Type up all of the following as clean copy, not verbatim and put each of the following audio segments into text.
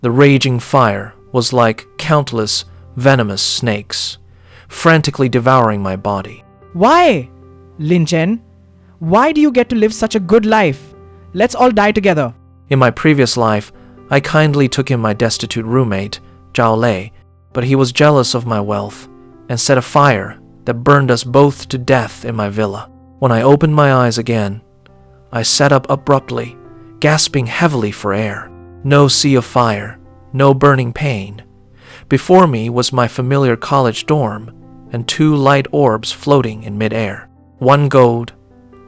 The raging fire was like countless venomous snakes, frantically devouring my body. Why? Lin Chen, why do you get to live such a good life? Let's all die together. In my previous life, I kindly took in my destitute roommate, Zhao Lei, but he was jealous of my wealth and set a fire that burned us both to death in my villa. When I opened my eyes again, I sat up abruptly, gasping heavily for air. No sea of fire, no burning pain. Before me was my familiar college dorm and 2 light orbs floating in midair. 1 gold,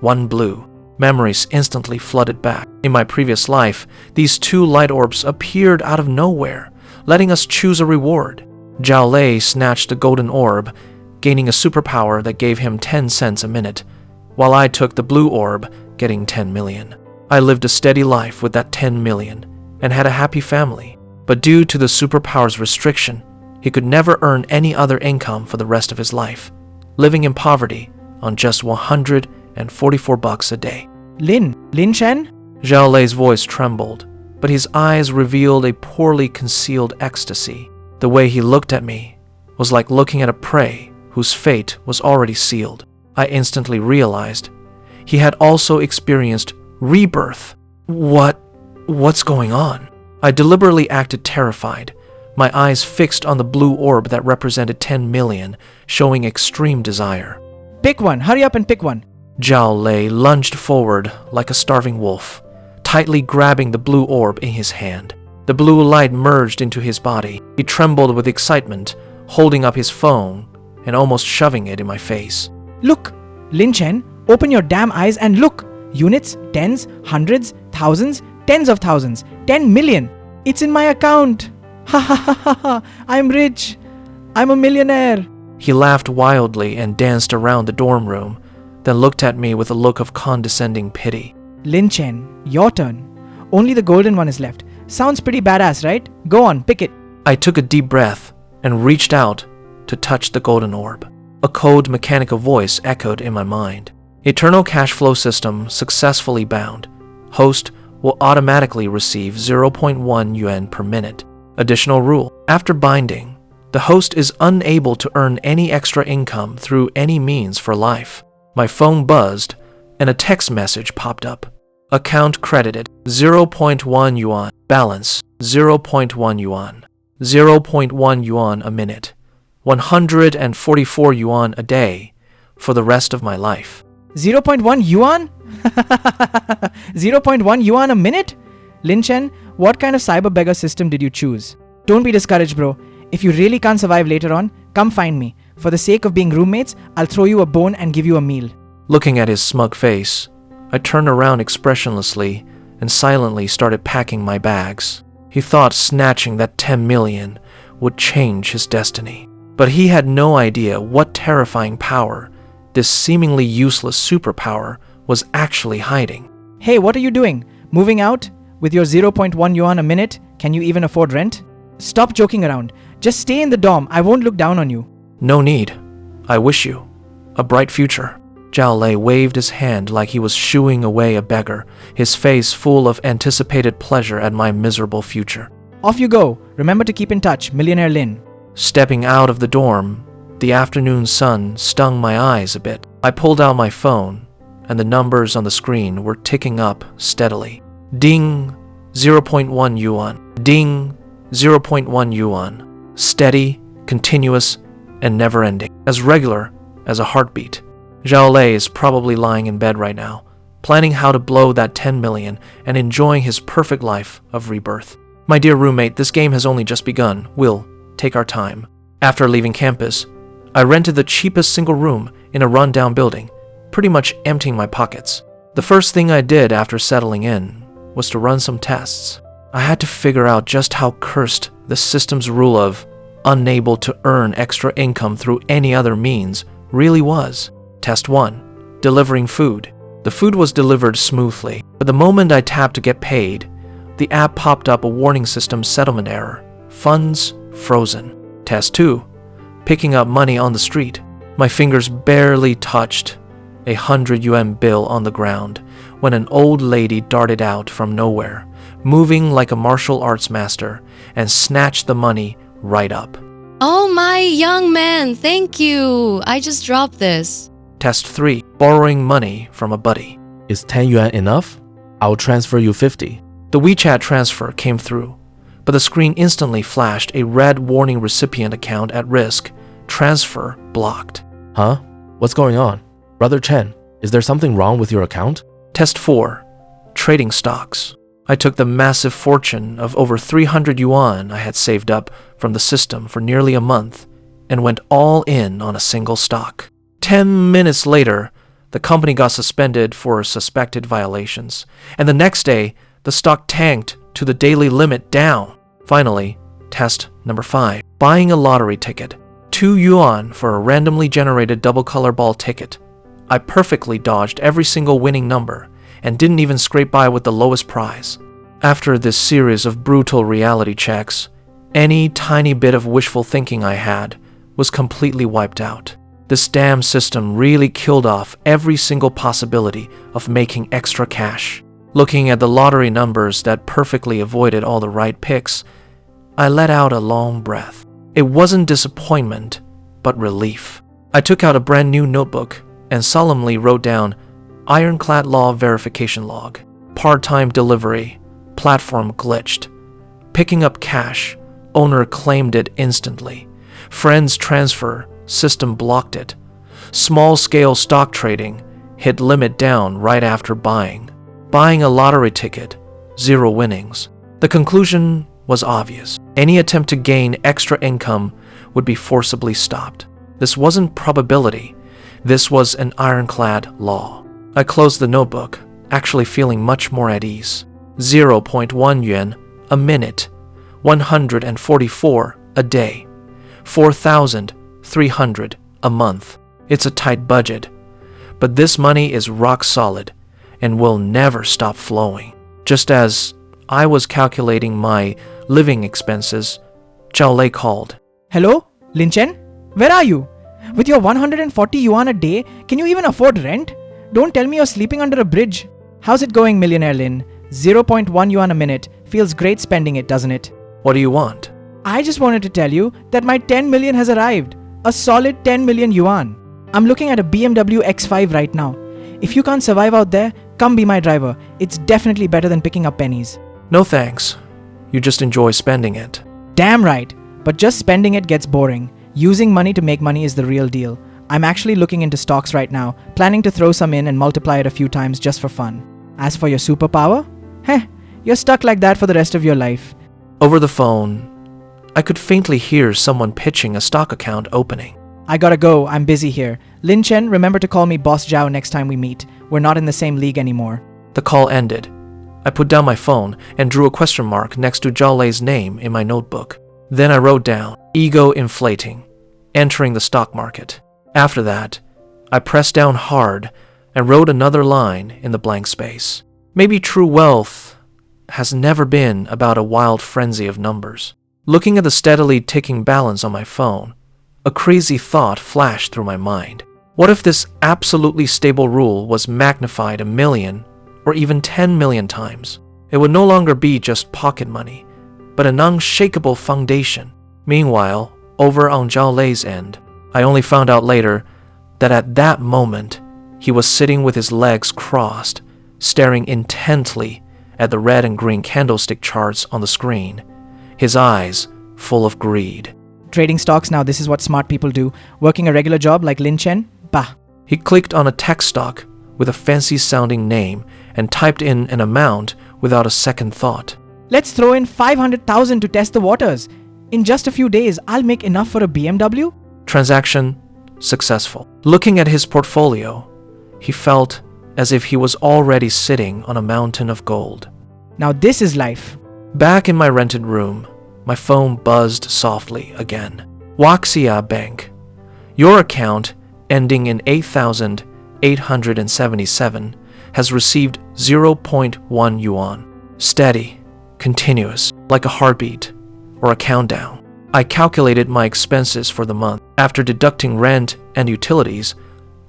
1 blue. Memories instantly flooded back. In my previous life, these 2 light orbs appeared out of nowhere, letting us choose a reward. Zhao Lei snatched the golden orb, gaining a superpower that gave him 10 cents a minute, while I took the blue orb, getting 10 million. I lived a steady life with that 10 million and had a happy family. But due to the superpower's restriction, he could never earn any other income for the rest of his life, living in poverty on just 144 bucks a day. Lin Chen? Zhao Lei's voice trembled, but his eyes revealed a poorly concealed ecstasy. The way he looked at me was like looking at a prey whose fate was already sealed. I instantly realized he had also experienced rebirth. What's going on? I deliberately acted terrified, my eyes fixed on the blue orb that represented 10 million, showing extreme desire. Pick one, hurry up and pick one. Zhao Lei lunged forward like a starving wolf, tightly grabbing the blue orb in his hand. The blue light merged into his body. He trembled with excitement, holding up his phone and almost shoving it in my face. Look, Lin Chen, open your damn eyes and look. Units, tens, hundreds, thousands, tens of thousands, 10 million. It's in my account. Ha ha ha ha ha. I'm rich. I'm a millionaire. He laughed wildly and danced around the dorm room, then looked at me with a look of condescending pity. Lin Chen, your turn. Only the golden one is left. Sounds pretty badass, right? Go on, pick it. I took a deep breath and reached out to touch the golden orb. A cold mechanical voice echoed in my mind. Eternal cash flow system successfully bound. Host will automatically receive 0.1 yuan per minute. Additional rule: after binding, the host is unable to earn any extra income through any means for life. My phone buzzed and a text message popped up. Account credited, 0.1 yuan. Balance, 0.1 yuan. 0.1 yuan a minute. 144 yuan a day for the rest of my life. 0.1 yuan? 0.1 yuan a minute? Lin Chen, what kind of cyber beggar system did you choose? Don't be discouraged, bro. If you really can't survive later on, come find me. For the sake of being roommates, I'll throw you a bone and give you a meal. Looking at his smug face, I turned around expressionlessly and silently started packing my bags. He thought snatching that 10 million would change his destiny. But he had no idea what terrifying power this seemingly useless superpower was actually hiding. Hey, what are you doing? Moving out? With your 0.1 yuan a minute, can you even afford rent? Stop joking around. Just stay in the dorm. I won't look down on you. No need. I wish you a bright future. Zhao Lei waved his hand like he was shooing away a beggar, his face full of anticipated pleasure at my miserable future. Off you go. Remember to keep in touch, Millionaire Lin. Stepping out of the dorm, the afternoon sun stung my eyes a bit. I pulled out my phone, and the numbers on the screen were ticking up steadily. Ding, 0.1 yuan. Ding, 0.1 yuan. Steady, continuous, and never-ending. As regular as a heartbeat. Zhao Lei is probably lying in bed right now, planning how to blow that 10 million and enjoying his perfect life of rebirth. My dear roommate, this game has only just begun. We'll take our time. After leaving campus, I rented the cheapest single room in a run-down building, pretty much emptying my pockets. The first thing I did after settling in was to run some tests. I had to figure out just how cursed the system's rule of unable to earn extra income through any other means really was. Test 1. Delivering food. The food was delivered smoothly, but the moment I tapped to get paid, the app popped up a warning system settlement error. Funds frozen. Test 2. Picking up money on the street. My fingers barely touched a 100 yuan bill on the ground when an old lady darted out from nowhere, moving like a martial arts master, and snatched the money right up. Oh my young man, thank you. I just dropped this. Test 3. Borrowing money from a buddy. Is 10 yuan enough? I'll transfer you 50. The WeChat transfer came through, but the screen instantly flashed a red warning: recipient account at risk, transfer blocked. Huh? What's going on? Brother Chen, is there something wrong with your account? Test 4. Trading stocks. I took the massive fortune of over 300 yuan I had saved up from the system for nearly a month and went all in on a single stock. 10 minutes later, the company got suspended for suspected violations, and the next day, the stock tanked to the daily limit down. Finally, test number 5. Buying a lottery ticket. 2 yuan for a randomly generated double color ball ticket. I perfectly dodged every single winning number and didn't even scrape by with the lowest prize. After this series of brutal reality checks, any tiny bit of wishful thinking I had was completely wiped out. This damn system really killed off every single possibility of making extra cash. Looking at the lottery numbers that perfectly avoided all the right picks, I let out a long breath. It wasn't disappointment, but relief. I took out a brand new notebook and solemnly wrote down Ironclad Law Verification Log, part-time delivery, platform glitched, picking up cash, owner claimed it instantly, friends transfer, system blocked it, small-scale stock trading, hit limit down right after buying a lottery ticket, 0 winnings. The conclusion was obvious. Any attempt to gain extra income would be forcibly stopped. This wasn't probability, this was an ironclad law. I closed the notebook, actually feeling much more at ease. 0.1 yuan a minute, 144 a day, 4,300 a month. It's a tight budget, but this money is rock solid and will never stop flowing. Just as I was calculating my living expenses, Zhao Lei called. Hello? Lin Chen? Where are you? With your 140 yuan a day, can you even afford rent? Don't tell me you're sleeping under a bridge. How's it going, millionaire Lin? 0.1 yuan a minute. Feels great spending it, doesn't it? What do you want? I just wanted to tell you that my 10 million has arrived. A solid 10 million yuan. I'm looking at a BMW X5 right now. If you can't survive out there, come be my driver. It's definitely better than picking up pennies. No thanks. You just enjoy spending it. Damn right. But just spending it gets boring. Using money to make money is the real deal. I'm actually looking into stocks right now, planning to throw some in and multiply it a few times just for fun. As for your superpower, you're stuck like that for the rest of your life. Over the phone, I could faintly hear someone pitching a stock account opening. I gotta go, I'm busy here. Lin Chen, remember to call me Boss Zhao next time we meet. We're not in the same league anymore. The call ended. I put down my phone and drew a question mark next to Zhao Lei's name in my notebook. Then I wrote down, ego inflating, entering the stock market. After that, I pressed down hard and wrote another line in the blank space. Maybe true wealth has never been about a wild frenzy of numbers. Looking at the steadily ticking balance on my phone, a crazy thought flashed through my mind. What if this absolutely stable rule was magnified 1 million or even 10 million times? It would no longer be just pocket money, but an unshakable foundation. Meanwhile, over on Zhao Lei's end, I only found out later that at that moment, he was sitting with his legs crossed, staring intently at the red and green candlestick charts on the screen, his eyes full of greed. Trading stocks now, this is what smart people do. Working a regular job like Lin Chen? Bah. He clicked on a tech stock with a fancy-sounding name and typed in an amount without a second thought. Let's throw in 500,000 to test the waters. In just a few days, I'll make enough for a BMW. Transaction successful. Looking at his portfolio, he felt as if he was already sitting on a mountain of gold. Now this is life. Back in my rented room, my phone buzzed softly again. Waxia Bank. Your account, ending in 8,877, has received 0.1 yuan. Steady, continuous, like a heartbeat or a countdown. I calculated my expenses for the month. After deducting rent and utilities,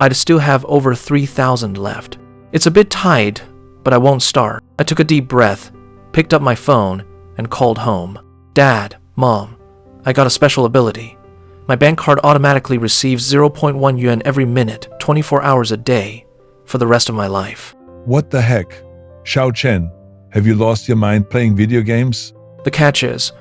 I'd still have over 3,000 left. It's a bit tight, but I won't start. I took a deep breath picked up my phone, and called home. Dad, Mom, I got a special ability. My bank card automatically receives 0.1 yuan every minute, 24 hours a day, for the rest of my life. What the heck? Xiao Chen, have you lost your mind playing video games? The catch is,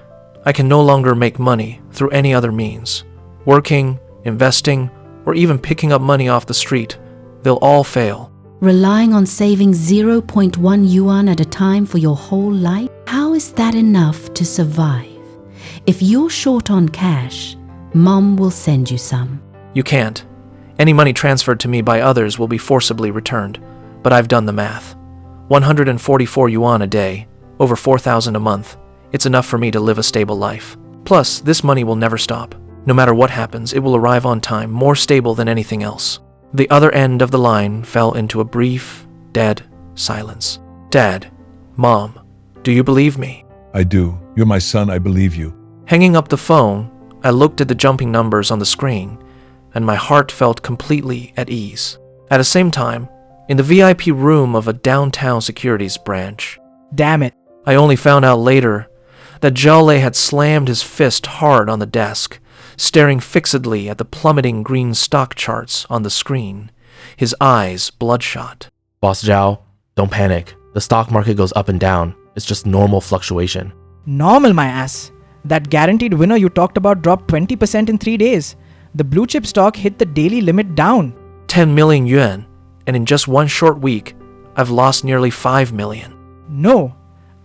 I can no longer make money through any other means. Working, investing, or even picking up money off the street, they'll all fail. Relying on saving 0.1 yuan at a time for your whole life? How is that enough to survive? If you're short on cash, Mom will send you some. You can't. Any money transferred to me by others will be forcibly returned, but I've done the math. 144 yuan a day, over 4,000 a month. It's enough for me to live a stable life. Plus, this money will never stop. No matter what happens, it will arrive on time, more stable than anything else. The other end of the line fell into a brief, dead silence. Dad, Mom, do you believe me? I do. You're my son, I believe you. Hanging up the phone, I looked at the jumping numbers on the screen, and my heart felt completely at ease. At the same time, in the VIP room of a downtown securities branch, Damn it. I only found out later that Zhao Lei had slammed his fist hard on the desk, staring fixedly at the plummeting green stock charts on the screen, his eyes bloodshot. Boss Zhao, don't panic. The stock market goes up and down. It's just normal fluctuation. Normal, my ass. That guaranteed winner you talked about dropped 20% in 3 days. The blue chip stock hit the daily limit down. 10 million yuan, and in just one short week, I've lost nearly 5 million. No,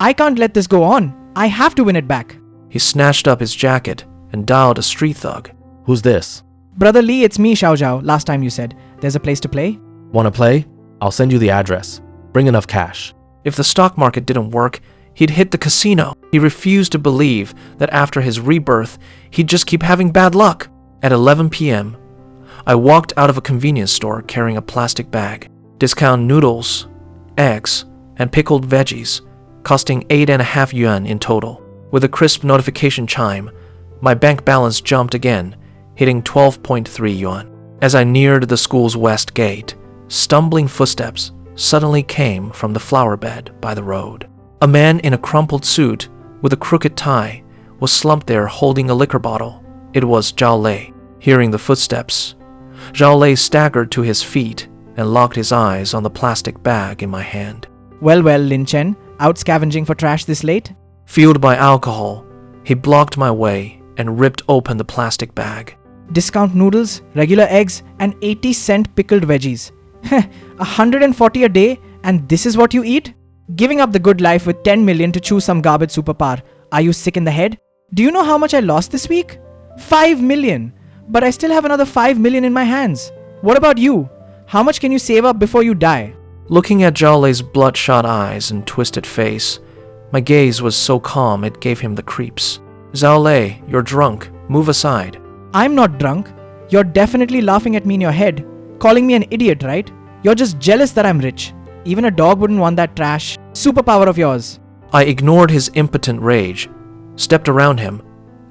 I can't let this go on. I have to win it back. He snatched up his jacket and dialed a street thug. Who's this? Brother Lee, it's me, Xiao Zhao. Last time you said, there's a place to play? Wanna play? I'll send you the address. Bring enough cash. If the stock market didn't work, he'd hit the casino. He refused to believe that after his rebirth, he'd just keep having bad luck. At 11 p.m., I walked out of a convenience store carrying a plastic bag. Discount noodles, eggs, and pickled veggies, costing 8.5 yuan in total. With a crisp notification chime, my bank balance jumped again, hitting 12.3 yuan. As I neared the school's west gate, stumbling footsteps suddenly came from the flower bed by the road. A man in a crumpled suit with a crooked tie was slumped there holding a liquor bottle. It was Zhao Lei. Hearing the footsteps, Zhao Lei staggered to his feet and locked his eyes on the plastic bag in my hand. Well, Lin Chen, out scavenging for trash this late? Fueled by alcohol, he blocked my way and ripped open the plastic bag. Discount noodles, regular eggs, and 80-cent pickled veggies. 140 a day, and this is what you eat? Giving up the good life with 10 million to choose some garbage superpower. Are you sick in the head? Do you know how much I lost this week? 5 million. But I still have another 5 million in my hands. What about you? How much can you save up before you die? Looking at Zhao Lei's bloodshot eyes and twisted face, my gaze was so calm it gave him the creeps. Zhao Lei, you're drunk. Move aside. I'm not drunk. You're definitely laughing at me in your head. Calling me an idiot, right? You're just jealous that I'm rich. Even a dog wouldn't want that trash superpower of yours. I ignored his impotent rage, stepped around him,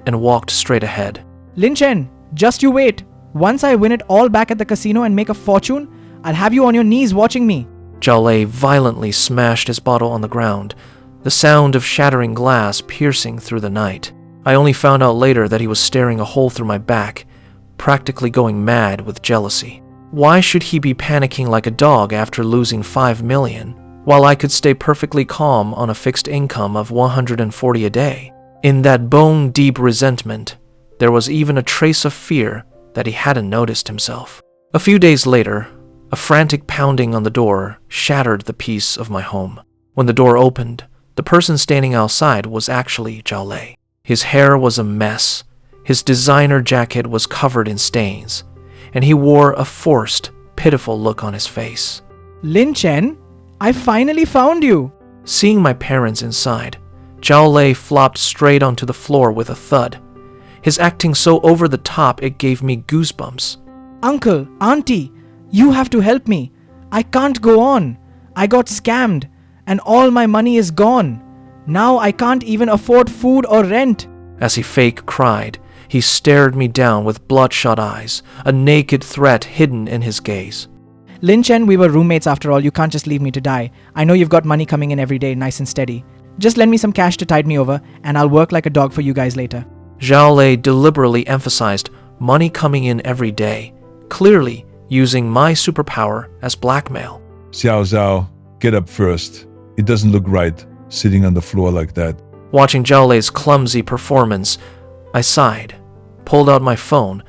and walked straight ahead. Lin Chen, just you wait. Once I win it all back at the casino and make a fortune, I'll have you on your knees watching me. Zhao Lei violently smashed his bottle on the ground, the sound of shattering glass piercing through the night. I only found out later that he was staring a hole through my back, practically going mad with jealousy. Why should he be panicking like a dog after losing 5 million, while I could stay perfectly calm on a fixed income of 140 a day? In that bone-deep resentment, there was even a trace of fear that he hadn't noticed himself. A few days later, a frantic pounding on the door shattered the peace of my home. When the door opened, the person standing outside was actually Zhao Lei. His hair was a mess, his designer jacket was covered in stains, and he wore a forced, pitiful look on his face. Lin Chen, I finally found you. Seeing my parents inside, Zhao Lei flopped straight onto the floor with a thud. His acting so over the top it gave me goosebumps. Uncle, Auntie, you have to help me. I can't go on. I got scammed, and all my money is gone. Now I can't even afford food or rent. As he fake cried, he stared me down with bloodshot eyes, a naked threat hidden in his gaze. Lin Chen, we were roommates after all. You can't just leave me to die. I know you've got money coming in every day, nice and steady. Just lend me some cash to tide me over, and I'll work like a dog for you guys later. Zhao Lei deliberately emphasized money coming in every day, clearly using my superpower as blackmail. Xiao Zhao, get up first. It doesn't look right, sitting on the floor like that. Watching Zhao Lei's clumsy performance, I sighed, pulled out my phone,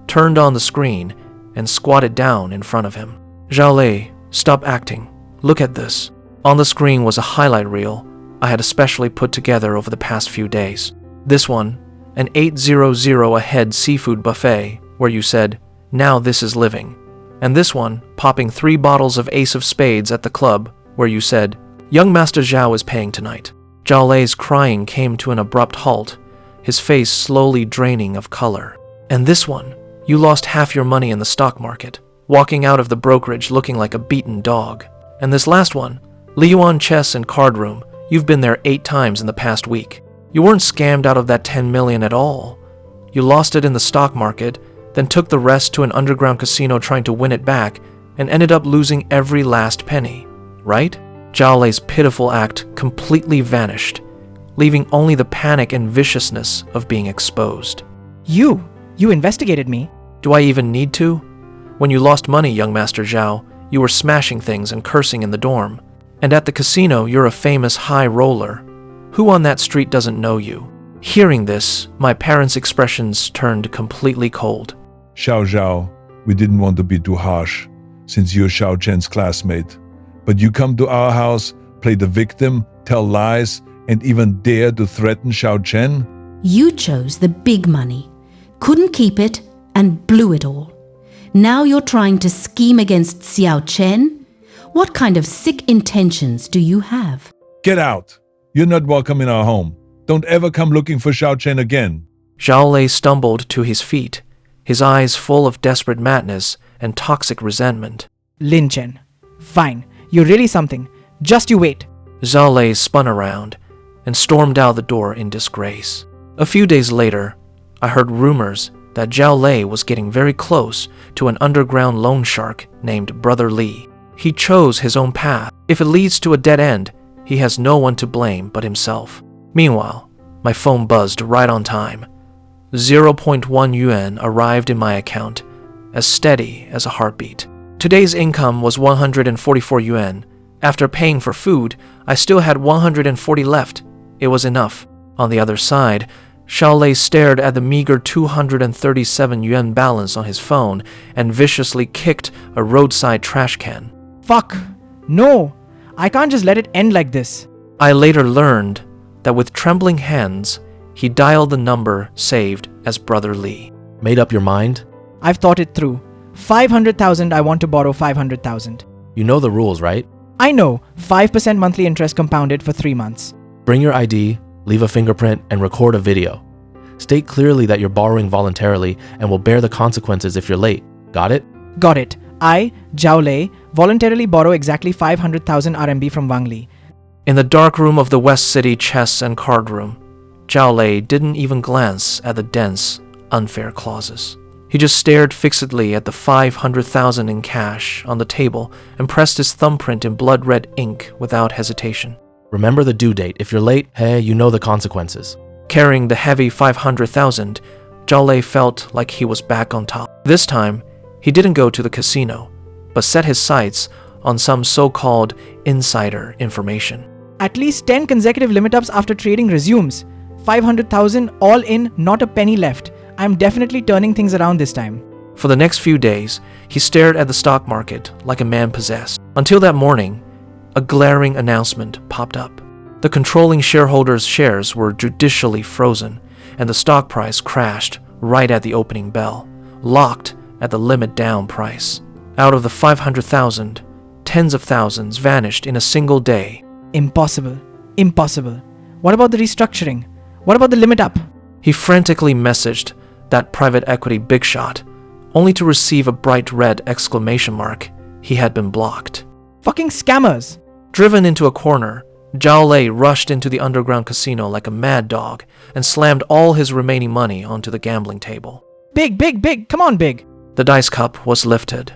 turned on the screen, and squatted down in front of him. Zhao Lei, stop acting. Look at this. On the screen was a highlight reel I had especially put together over the past few days. This one, an 800 a head seafood buffet, where you said, "Now this is living." And this one, popping 3 bottles of Ace of Spades at the club, where you said, "Young Master Zhao is paying tonight." Zhao Lei's crying came to an abrupt halt, his face slowly draining of color. And this one, you lost half your money in the stock market, walking out of the brokerage looking like a beaten dog. And this last one, Liyuan Chess and Card Room, you've been there 8 times in the past week. You weren't scammed out of that 10 million at all. You lost it in the stock market, then took the rest to an underground casino trying to win it back, and ended up losing every last penny, right? Zhao Lei's pitiful act completely vanished, leaving only the panic and viciousness of being exposed. You investigated me. Do I even need to? When you lost money, young Master Zhao, you were smashing things and cursing in the dorm. And at the casino, you're a famous high roller. Who on that street doesn't know you? Hearing this, my parents' expressions turned completely cold. Xiao Zhao, we didn't want to be too harsh, since you're Xiao Chen's classmate. But you come to our house, play the victim, tell lies, and even dare to threaten Xiao Chen? You chose the big money, couldn't keep it, and blew it all. Now you're trying to scheme against Xiao Chen? What kind of sick intentions do you have? Get out! You're not welcome in our home. Don't ever come looking for Xiao Chen again. Zhao Lei stumbled to his feet, his eyes full of desperate madness and toxic resentment. Lin Chen. Fine, you're really something. Just you wait. Zhao Lei spun around and stormed out the door in disgrace. A few days later, I heard rumors that Zhao Lei was getting very close to an underground loan shark named Brother Li. He chose his own path. If it leads to a dead end, he has no one to blame but himself. Meanwhile, my phone buzzed right on time. 0.1 yuan arrived in my account, as steady as a heartbeat. Today's income was 144 yuan. After paying for food, I still had 140 left. It was enough. On the other side, Zhao Lei stared at the meager 237 yuan balance on his phone and viciously kicked a roadside trash can. Fuck. No. I can't just let it end like this. I later learned that with trembling hands, he dialed the number saved as Brother Li. Made up your mind? I've thought it through. 500,000, I want to borrow 500,000. You know the rules, right? I know. 5% monthly interest compounded for 3 months. Bring your ID, leave a fingerprint, and record a video. State clearly that you're borrowing voluntarily and will bear the consequences if you're late. Got it? Got it. I, Zhao Lei, voluntarily borrow exactly 500,000 RMB from Wang Li. In the dark room of the West City chess and card room, Zhao Lei didn't even glance at the dense, unfair clauses. He just stared fixedly at the 500,000 in cash on the table and pressed his thumbprint in blood-red ink without hesitation. Remember the due date. If you're late, hey, you know the consequences. Carrying the heavy 500,000, Zhao Lei felt like he was back on top. This time, he didn't go to the casino, but set his sights on some so-called insider information. At least 10 consecutive limit ups after trading resumes. 500,000 all in, not a penny left. I'm definitely turning things around this time. For the next few days, he stared at the stock market like a man possessed. Until that morning, a glaring announcement popped up. The controlling shareholders' shares were judicially frozen, and the stock price crashed right at the opening bell, locked at the limit down price. Out of the 500,000, tens of thousands vanished in a single day. Impossible. Impossible. What about the restructuring? What about the limit up? He frantically messaged that private equity big shot, only to receive a bright red exclamation mark. He had been blocked. Fucking scammers! Driven into a corner, Zhao Lei rushed into the underground casino like a mad dog and slammed all his remaining money onto the gambling table. Big! Come on, Big! The dice cup was lifted.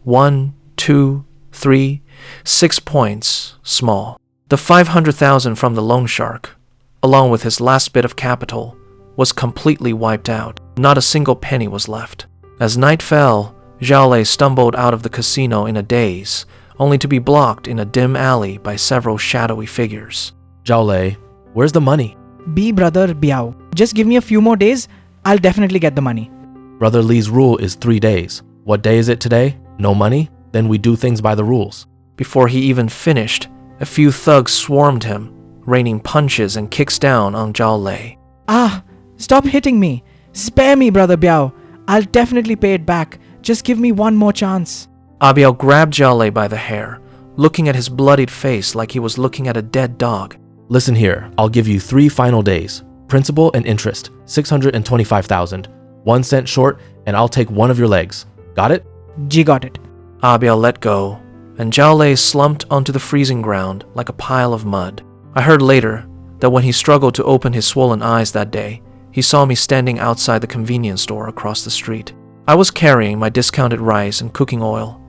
1, 2, 3, 6 points small. The 500,000 from the loan shark, along with his last bit of capital, was completely wiped out. Not a single penny was left. As night fell, Zhao Lei stumbled out of the casino in a daze, only to be blocked in a dim alley by several shadowy figures. Zhao Lei, where's the money? B brother Biao. Just give me a few more days, I'll definitely get the money. Brother Li's rule is 3 days. What day is it today? No money? Then we do things by the rules. Before he even finished, a few thugs swarmed him, raining punches and kicks down on Zhao Lei. Ah, stop hitting me. Spare me, brother Biao. I'll definitely pay it back. Just give me one more chance. Abiao grabbed Zhao Lei by the hair, looking at his bloodied face like he was looking at a dead dog. Listen here, I'll give you 3 final days. Principal and interest, 625,000. 1 cent short, and I'll take one of your legs. Got it? G got it. Abiao let go, and Zhao Lei slumped onto the freezing ground like a pile of mud. I heard later that when he struggled to open his swollen eyes that day, he saw me standing outside the convenience store across the street. I was carrying my discounted rice and cooking oil,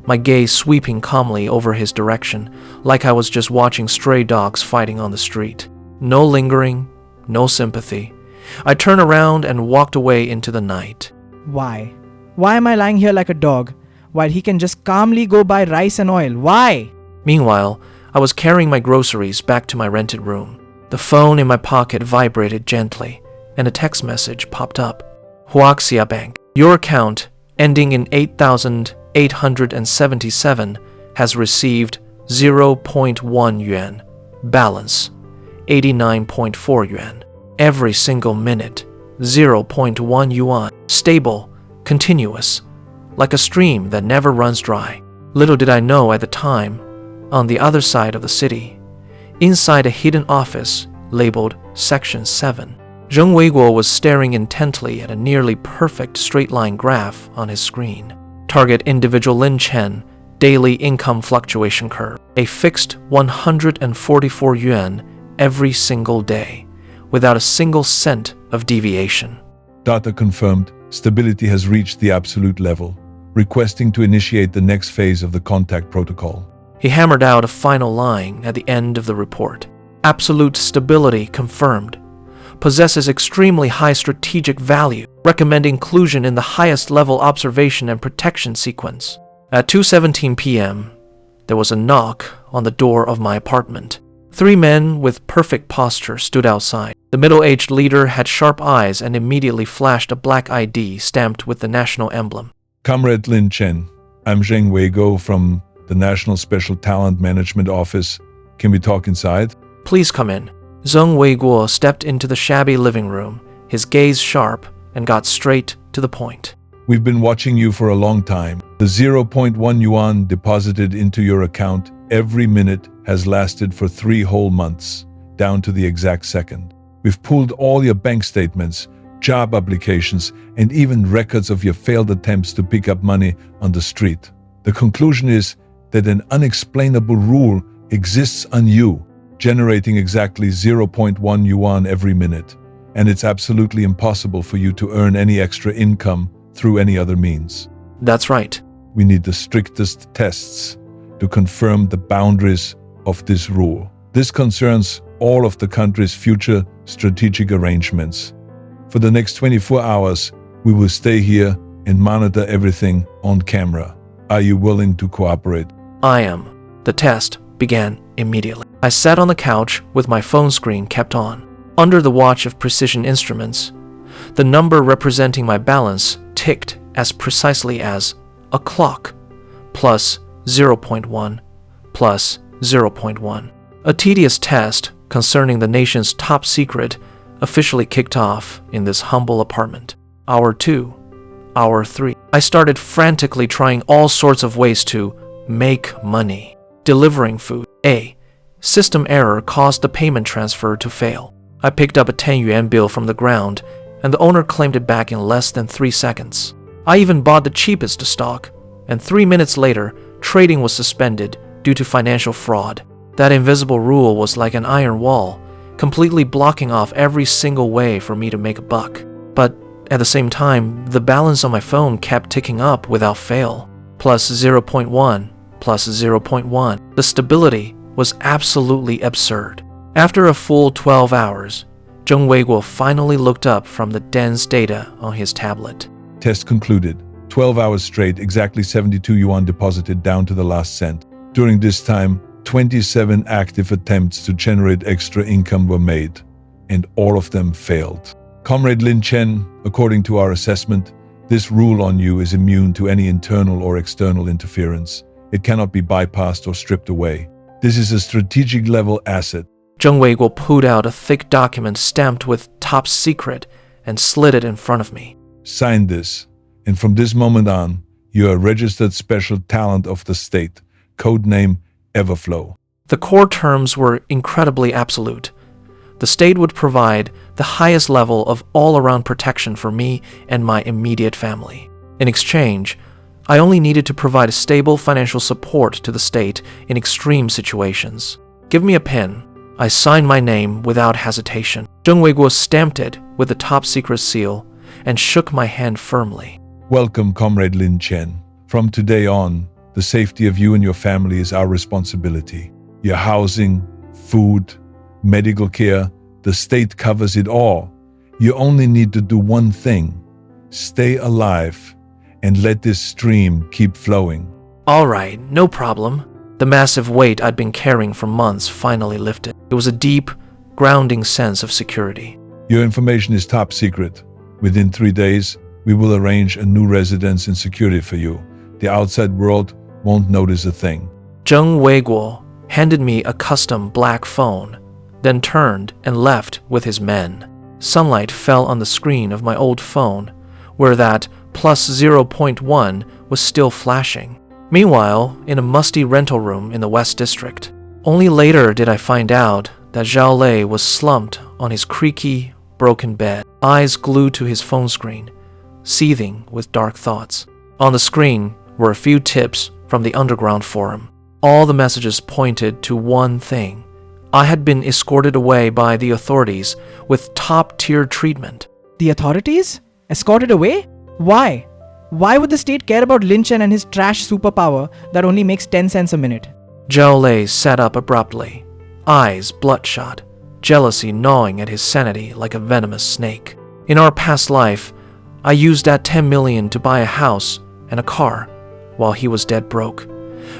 my gaze sweeping calmly over his direction, like I was just watching stray dogs fighting on the street. No lingering, no sympathy. I turned around and walked away into the night. Why? Why am I lying here like a dog, while he can just calmly go buy rice and oil? Why? Meanwhile, I was carrying my groceries back to my rented room. The phone in my pocket vibrated gently, and a text message popped up. Huaxia Bank, your account, ending in 8,877, has received 0.1 yuan. Balance, 89.4 yuan. Every single minute, 0.1 yuan. Stable, continuous, like a stream that never runs dry. Little did I know at the time, on the other side of the city, inside a hidden office labeled Section 7, Zheng Weiguo was staring intently at a nearly perfect straight-line graph on his screen. Target individual Lin Chen, daily income fluctuation curve, a fixed 144 yuan every single day, without a single cent of deviation. Data confirmed, stability has reached the absolute level, requesting to initiate the next phase of the contact protocol. He hammered out a final line at the end of the report. Absolute stability confirmed. Possesses extremely high strategic value. Recommend inclusion in the highest level observation and protection sequence. At 2:17 p.m., there was a knock on the door of my apartment. 3 men with perfect posture stood outside. The middle-aged leader had sharp eyes and immediately flashed a black ID stamped with the national emblem. Comrade Lin Chen, I'm Zheng Weiguo from the National Special Talent Management Office. Can we talk inside? Please come in. Zheng Weiguo stepped into the shabby living room, his gaze sharp, and got straight to the point. We've been watching you for a long time. The 0.1 yuan deposited into your account every minute has lasted for 3 whole months, down to the exact second. We've pulled all your bank statements, job applications, and even records of your failed attempts to pick up money on the street. The conclusion is that an unexplainable rule exists on you, generating exactly 0.1 yuan every minute, and it's absolutely impossible for you to earn any extra income through any other means. That's right. We need the strictest tests to confirm the boundaries of this rule. This concerns all of the country's future strategic arrangements. For the next 24 hours, we will stay here and monitor everything on camera. Are you willing to cooperate? I am. The test began immediately. I sat on the couch with my phone screen kept on. Under the watch of precision instruments, the number representing my balance ticked as precisely as a clock, plus 0.1, plus 0.1. A tedious test concerning the nation's top secret officially kicked off in this humble apartment. Hour 2, hour 3. I started frantically trying all sorts of ways to make money. Delivering food. A system error caused the payment transfer to fail. I picked up a 10 yuan bill from the ground, and the owner claimed it back in less than 3 seconds. I even bought the cheapest stock, and 3 minutes later, trading was suspended due to financial fraud. That invisible rule was like an iron wall, completely blocking off every single way for me to make a buck. But at the same time, the balance on my phone kept ticking up without fail. Plus 0.1, plus 0.1. The stability was absolutely absurd. After a full 12 hours, Zheng Weiguo finally looked up from the dense data on his tablet. Test concluded. 12 hours straight, exactly 72 yuan deposited down to the last cent. During this time, 27 active attempts to generate extra income were made, and all of them failed. Comrade Lin Chen, according to our assessment, this rule on you is immune to any internal or external interference. It cannot be bypassed or stripped away. This is a strategic level asset. Zheng Weiguo pulled out a thick document stamped with top secret and slid it in front of me. Sign this, and from this moment on, you are a registered special talent of the state, codename Everflow. The core terms were incredibly absolute. The state would provide the highest level of all-around protection for me and my immediate family. In exchange, I only needed to provide stable financial support to the state in extreme situations. Give me a pen. I signed my name without hesitation. Zheng Weiguo stamped it with the top secret seal and shook my hand firmly. Welcome, Comrade Lin Chen. From today on, the safety of you and your family is our responsibility. Your housing, food, medical care, the state covers it all. You only need to do one thing: stay alive and let this stream keep flowing. All right, no problem. The massive weight I'd been carrying for months finally lifted. It was a deep, grounding sense of security. Your information is top secret. Within 3 days, we will arrange a new residence and security for you. The outside world won't notice a thing. Zheng Weiguo handed me a custom black phone, then turned and left with his men. Sunlight fell on the screen of my old phone, where that plus 0.1 was still flashing. Meanwhile, in a musty rental room in the West District, only later did I find out that Zhao Lei was slumped on his creaky, broken bed, eyes glued to his phone screen, seething with dark thoughts. On the screen were a few tips from the underground forum. All the messages pointed to one thing. I had been escorted away by the authorities with top-tier treatment. The authorities? Escorted away? Why? Why would the state care about Lin Chen and his trash superpower that only makes 10 cents a minute? Zhao Lei sat up abruptly, eyes bloodshot, jealousy gnawing at his sanity like a venomous snake. In our past life, I used that 10 million to buy a house and a car while he was dead broke,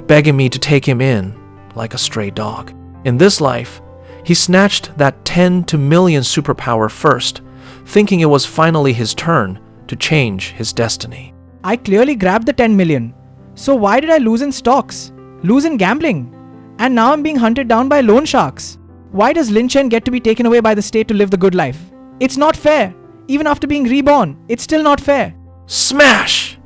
begging me to take him in like a stray dog. In this life, he snatched that 10 to million superpower first, thinking it was finally his turn to change his destiny. I clearly grabbed the 10 million. So why did I lose in stocks? Lose in gambling? And now I'm being hunted down by loan sharks. Why does Lin Chen get to be taken away by the state to live the good life? It's not fair. Even after being reborn, it's still not fair. Smash!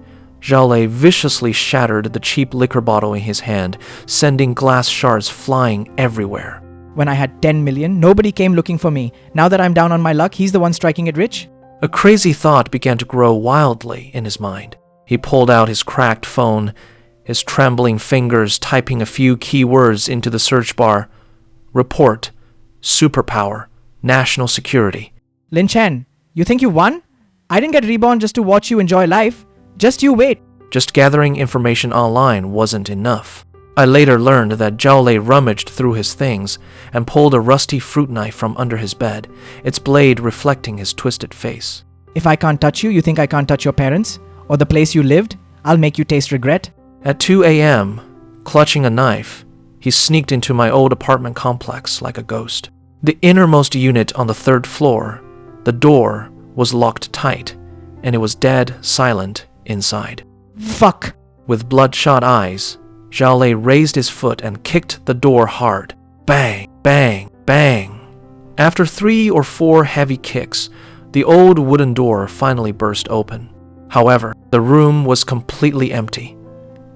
Zhao Lei viciously shattered the cheap liquor bottle in his hand, sending glass shards flying everywhere. When I had 10 million, nobody came looking for me. Now that I'm down on my luck, he's the one striking it rich. A crazy thought began to grow wildly in his mind. He pulled out his cracked phone, his trembling fingers typing a few key words into the search bar. Report, Superpower, National Security. Lin Chen, you think you won? I didn't get reborn just to watch you enjoy life. Just you wait. Just gathering information online wasn't enough. I later learned that Zhao Lei rummaged through his things and pulled a rusty fruit knife from under his bed, its blade reflecting his twisted face. If I can't touch you, you think I can't touch your parents? Or the place you lived? I'll make you taste regret. At 2 a.m., clutching a knife, he sneaked into my old apartment complex like a ghost. The innermost unit on the 3rd floor, the door was locked tight, and it was dead silent inside. Fuck! With bloodshot eyes, Zhao Lei raised his foot and kicked the door hard. Bang, bang, bang. After 3 or 4 heavy kicks, the old wooden door finally burst open. However, the room was completely empty.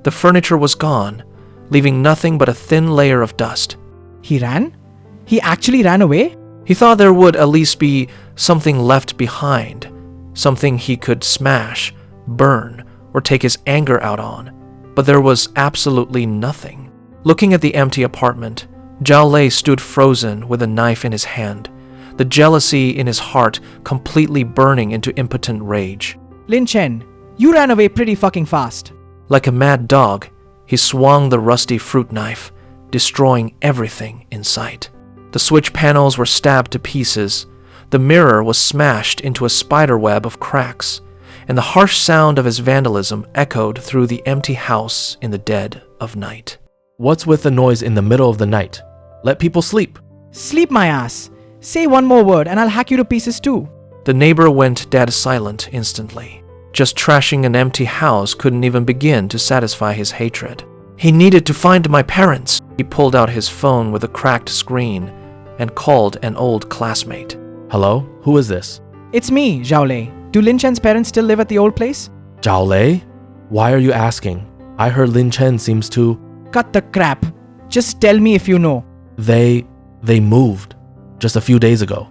The furniture was gone, leaving nothing but a thin layer of dust. He ran? He actually ran away? He thought there would at least be something left behind, something he could smash, burn, or take his anger out on. But there was absolutely nothing. Looking at the empty apartment, Zhao Lei stood frozen with a knife in his hand, the jealousy in his heart completely burning into impotent rage. Lin Chen, you ran away pretty fucking fast. Like a mad dog, he swung the rusty fruit knife, destroying everything in sight. The switch panels were stabbed to pieces, the mirror was smashed into a spiderweb of cracks, and the harsh sound of his vandalism echoed through the empty house in the dead of night. What's with the noise in the middle of the night? Let people sleep. Sleep my ass. Say one more word and I'll hack you to pieces too. The neighbor went dead silent instantly. Just trashing an empty house couldn't even begin to satisfy his hatred. He needed to find my parents. He pulled out his phone with a cracked screen and called an old classmate. Hello? Who is this? It's me, Zhao Lei. Do Lin Chen's parents still live at the old place? Zhao Lei? Why are you asking? I heard Lin Chen seems to... Cut the crap. Just tell me if you know. They moved just a few days ago.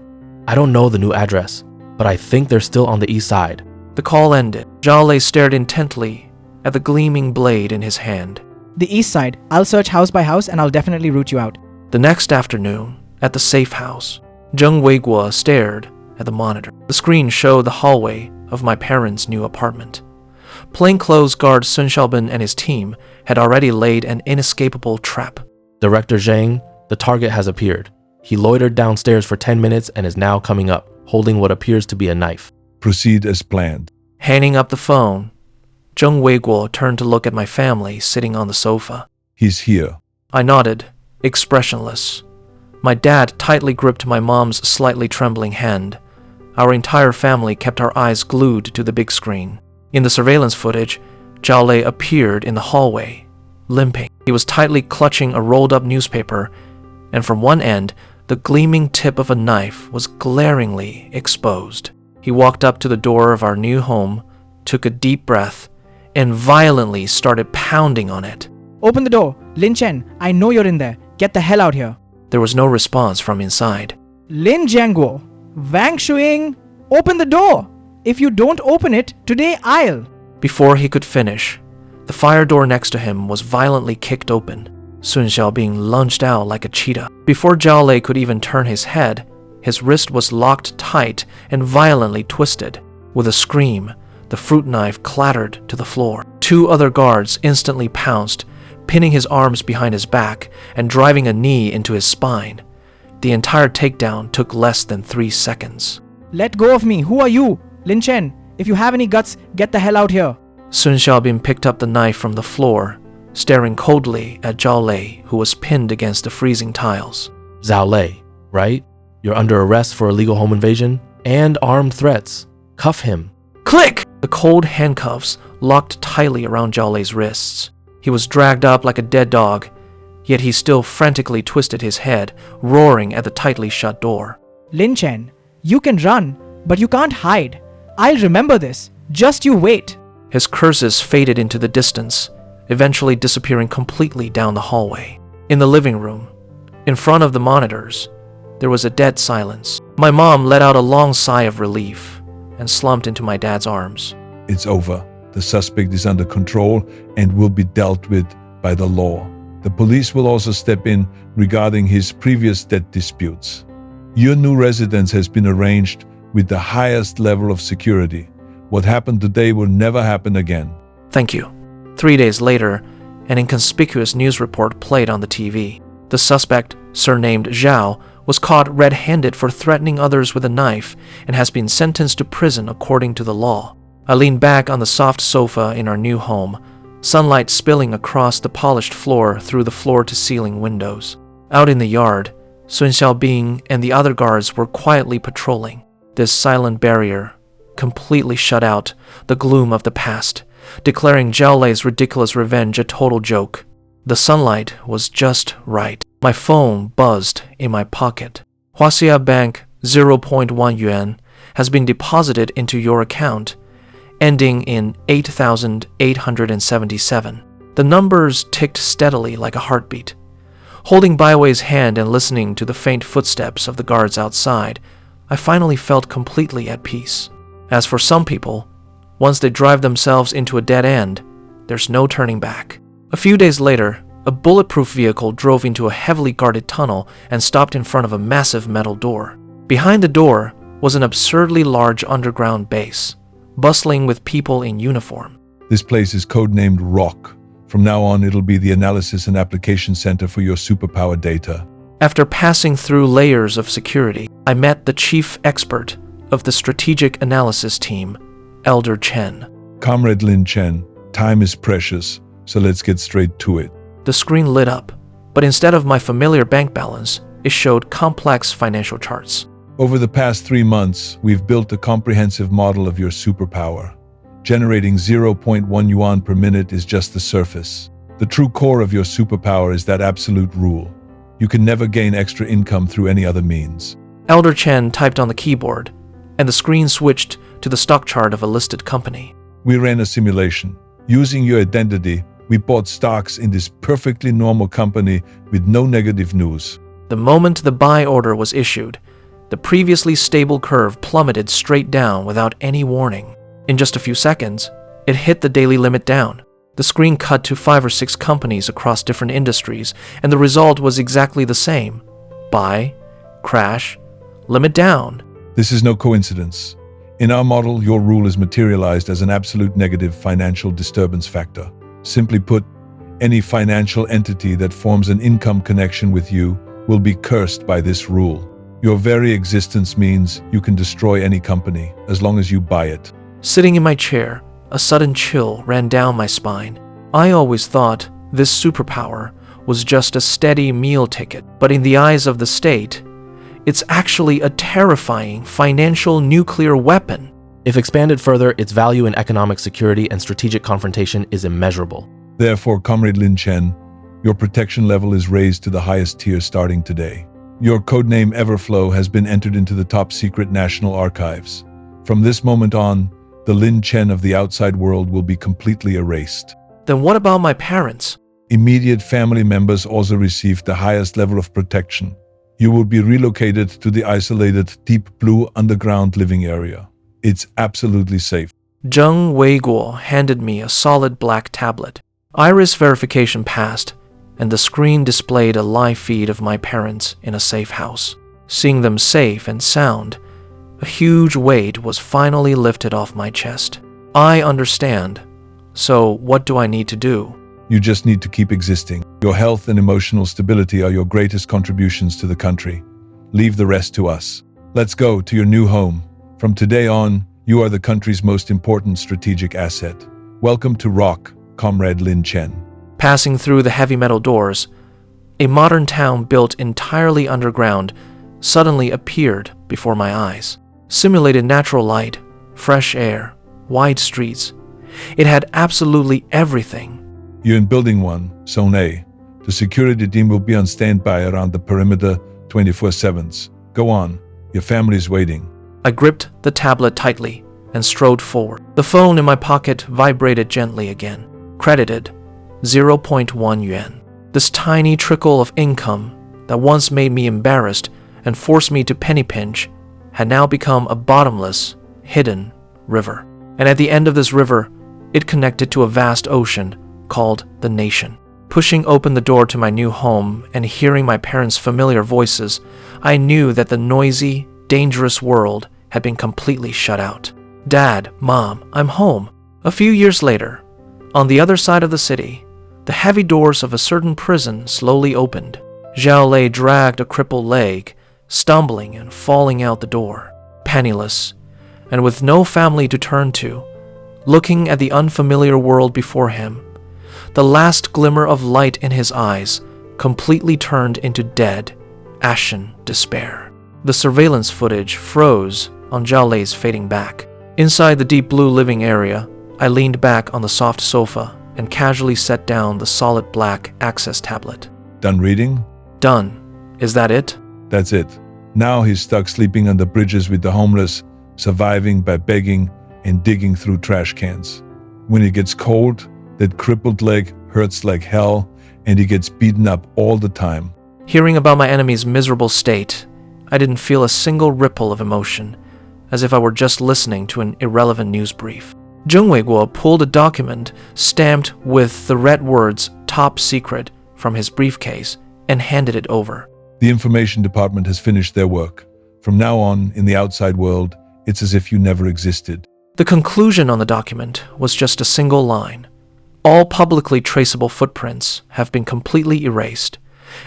I don't know the new address, but I think they're still on the east side. The call ended. Zhao Lei stared intently at the gleaming blade in his hand. The east side. I'll search house by house and I'll definitely root you out. The next afternoon, at the safe house, Zheng Weiguo stared at the monitor. The screen showed the hallway of my parents' new apartment. Plainclothes guard Sun Xiaobin and his team had already laid an inescapable trap. Director Zhang, the target has appeared. He loitered downstairs for 10 minutes and is now coming up, holding what appears to be a knife. Proceed as planned. Hanging up the phone, Zheng Weiguo turned to look at my family sitting on the sofa. He's here. I nodded, expressionless. My dad tightly gripped my mom's slightly trembling hand. Our entire family kept our eyes glued to the big screen. In the surveillance footage, Zhao Lei appeared in the hallway, limping. He was tightly clutching a rolled-up newspaper, and from one end, the gleaming tip of a knife was glaringly exposed. He walked up to the door of our new home, took a deep breath, and violently started pounding on it. Open the door. Lin Chen, I know you're in there. Get the hell out here. There was no response from inside. Lin Jianguo, Wang Shuing, open the door. If you don't open it, today I'll... Before he could finish, the fire door next to him was violently kicked open. Sun Xiaobing lunged out like a cheetah. Before Zhao Lei could even turn his head, his wrist was locked tight and violently twisted. With a scream, the fruit knife clattered to the floor. Two other guards instantly pounced, pinning his arms behind his back and driving a knee into his spine. The entire takedown took less than 3 seconds. Let go of me. Who are you? Lin Chen, if you have any guts, get the hell out here. Sun Xiaobin picked up the knife from the floor, staring coldly at Zhao Lei, who was pinned against the freezing tiles. Zhao Lei, right? You're under arrest for illegal home invasion and armed threats. Cuff him. Click! The cold handcuffs locked tightly around Zhao Lei's wrists. He was dragged up like a dead dog, yet he still frantically twisted his head, roaring at the tightly shut door. Lin Chen, you can run, but you can't hide. I'll remember this. Just you wait. His curses faded into the distance, eventually disappearing completely down the hallway. In the living room, in front of the monitors, there was a dead silence. My mom let out a long sigh of relief and slumped into my dad's arms. It's over. The suspect is under control and will be dealt with by the law. The police will also step in regarding his previous debt disputes. Your new residence has been arranged with the highest level of security. What happened today will never happen again. Thank you. 3 days later, an inconspicuous news report played on the TV. The suspect, surnamed Zhao, was caught red-handed for threatening others with a knife and has been sentenced to prison according to the law. I leaned back on the soft sofa in our new home, sunlight spilling across the polished floor through the floor-to-ceiling windows. Out in the yard, Sun Xiaobing and the other guards were quietly patrolling. This silent barrier completely shut out the gloom of the past, declaring Zhao Lei's ridiculous revenge a total joke. The sunlight was just right. My phone buzzed in my pocket. Huaxia Bank 0.1 yuan has been deposited into your account, ending in 8,877. The numbers ticked steadily like a heartbeat. Holding Baiwei's hand and listening to the faint footsteps of the guards outside, I finally felt completely at peace. As for some people, once they drive themselves into a dead end, there's no turning back. A few days later, a bulletproof vehicle drove into a heavily guarded tunnel and stopped in front of a massive metal door. Behind the door was an absurdly large underground base, bustling with people in uniform. This place is codenamed Rock, From now on, it'll be the analysis and application center for your superpower data. After passing through layers of security, I met the chief expert of the strategic analysis team, Elder Chen. Comrade Lin Chen, time is precious, so let's get straight to it. The screen lit up, but instead of my familiar bank balance, it showed complex financial charts. Over the past 3 months, we've built a comprehensive model of your superpower. Generating 0.1 yuan per minute is just the surface. The true core of your superpower is that absolute rule. You can never gain extra income through any other means. Elder Chen typed on the keyboard, and the screen switched to the stock chart of a listed company. We ran a simulation. Using your identity, we bought stocks in this perfectly normal company with no negative news. The moment the buy order was issued, the previously stable curve plummeted straight down without any warning. In just a few seconds, it hit the daily limit down. The screen cut to 5 or 6 companies across different industries, and the result was exactly the same. Buy, crash, limit down. This is no coincidence. In our model, your rule is materialized as an absolute negative financial disturbance factor. Simply put, any financial entity that forms an income connection with you will be cursed by this rule. Your very existence means you can destroy any company as long as you buy it. Sitting in my chair, a sudden chill ran down my spine. I always thought this superpower was just a steady meal ticket, but in the eyes of the state, it's actually a terrifying financial nuclear weapon. If expanded further, its value in economic security and strategic confrontation is immeasurable. Therefore, Comrade Lin Chen, your protection level is raised to the highest tier starting today. Your codename Everflow has been entered into the top secret national archives. From this moment on, the Lin Chen of the outside world will be completely erased. Then what about my parents? Immediate family members also received the highest level of protection. You will be relocated to the isolated deep blue underground living area. It's absolutely safe. Zheng Weiguo handed me a solid black tablet. Iris verification passed, and the screen displayed a live feed of my parents in a safe house. Seeing them safe and sound, a huge weight was finally lifted off my chest. I understand. So what do I need to do? You just need to keep existing. Your health and emotional stability are your greatest contributions to the country. Leave the rest to us. Let's go to your new home. From today on, you are the country's most important strategic asset. Welcome to Rock, Comrade Lin Chen. Passing through the heavy metal doors, a modern town built entirely underground suddenly appeared before my eyes. Simulated natural light, fresh air, wide streets. It had absolutely everything. You're in Building 1, Zone A. The security team will be on standby around the perimeter 24/7. Go on, your family's waiting. I gripped the tablet tightly and strode forward. The phone in my pocket vibrated gently again. Credited 0.1 yuan. This tiny trickle of income that once made me embarrassed and forced me to penny pinch had now become a bottomless, hidden river. And at the end of this river, it connected to a vast ocean called the nation. Pushing open the door to my new home and hearing my parents' familiar voices, I knew that the noisy, dangerous world had been completely shut out. Dad, Mom, I'm home. A few years later, on the other side of the city, the heavy doors of a certain prison slowly opened. Zhao Lei dragged a crippled leg, stumbling and falling out the door, penniless, and with no family to turn to, looking at the unfamiliar world before him. The last glimmer of light in his eyes completely turned into dead, ashen despair. The surveillance footage froze on Zhao Lei's fading back. Inside the deep blue living area, I leaned back on the soft sofa and casually set down the solid black access tablet. Done reading? Done. Is that it? That's it. Now he's stuck sleeping under bridges with the homeless, surviving by begging and digging through trash cans. When it gets cold, that crippled leg hurts like hell, and he gets beaten up all the time. Hearing about my enemy's miserable state, I didn't feel a single ripple of emotion, as if I were just listening to an irrelevant news brief. Zheng Weiguo pulled a document stamped with the red words "Top Secret" from his briefcase and handed it over. The information department has finished their work. From now on, in the outside world, it's as if you never existed. The conclusion on the document was just a single line. All publicly traceable footprints have been completely erased,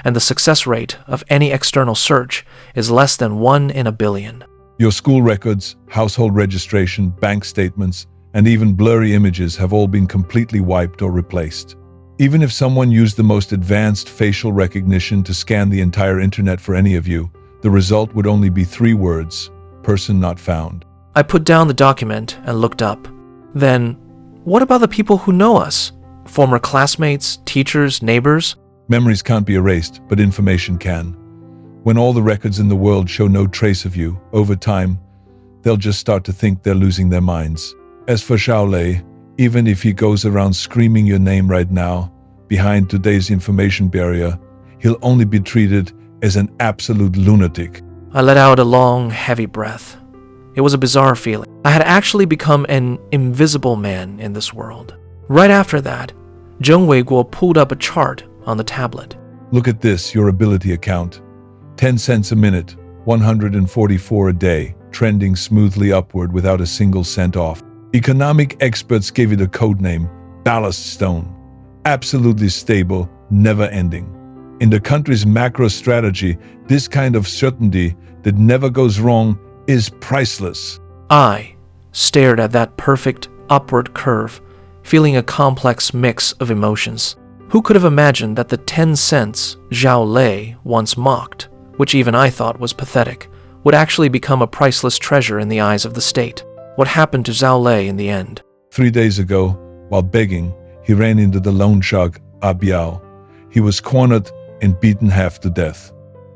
and the success rate of any external search is less than 1 in a billion. Your school records, household registration, bank statements, and even blurry images have all been completely wiped or replaced. Even if someone used the most advanced facial recognition to scan the entire internet for any of you, the result would only be 3 words: person not found. I put down the document and looked up. Then, what about the people who know us? Former classmates, teachers, neighbors? Memories can't be erased, but information can. When all the records in the world show no trace of you, over time, they'll just start to think they're losing their minds. As for Xiaolei, even if he goes around screaming your name right now, behind today's information barrier, he'll only be treated as an absolute lunatic. I let out a long, heavy breath. It was a bizarre feeling. I had actually become an invisible man in this world. Right after that, Zheng Weiguo pulled up a chart on the tablet. Look at this, your ability account. 10 cents a minute, 144 a day, trending smoothly upward without a single cent off. Economic experts gave it a code name, ballast stone. Absolutely stable, never ending. In the country's macro strategy, this kind of certainty that never goes wrong is priceless. I stared at that perfect upward curve, feeling a complex mix of emotions. Who could have imagined that the 10 cents Zhao Lei once mocked, which even I thought was pathetic, would actually become a priceless treasure in the eyes of the state? What happened to Zhao Lei in the end? 3 days ago, while begging, he ran into the loan shark, Biao. He was cornered and beaten half to death.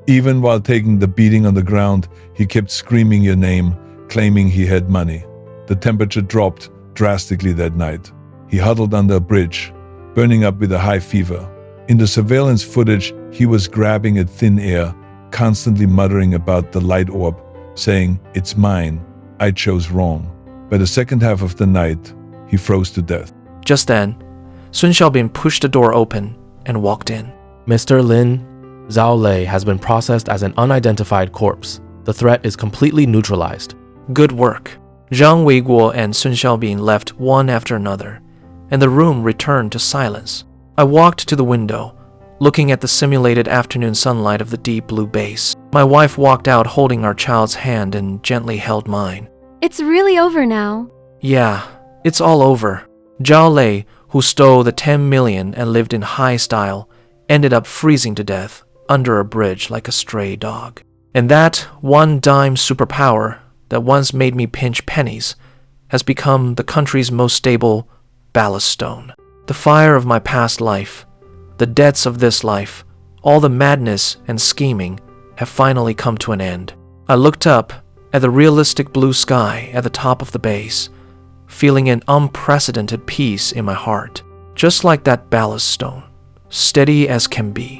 Even while taking the beating on the ground, he kept screaming your name, claiming he had money. The temperature dropped drastically that night. He huddled under a bridge, burning up with a high fever. In the surveillance footage, he was grabbing at thin air, constantly muttering about the light orb, saying, "It's mine. I chose wrong." By the second half of the night, he froze to death. Just then, Sun Xiaobin pushed the door open and walked in. Mr. Lin, Zhao Lei has been processed as an unidentified corpse. The threat is completely neutralized. Good work. Zhang Weiguo and Sun Xiaobin left one after another, and the room returned to silence. I walked to the window, looking at the simulated afternoon sunlight of the deep blue base. My wife walked out holding our child's hand and gently held mine. It's really over now. Yeah, it's all over. Zhao Lei, who stole the 10 million and lived in high style, ended up freezing to death under a bridge like a stray dog. And that one-dime superpower that once made me pinch pennies has become the country's most stable ballast stone. The fire of my past life, the debts of this life, all the madness and scheming have finally come to an end. I looked up at the realistic blue sky at the top of the base, feeling an unprecedented peace in my heart, just like that ballast stone, steady as can be.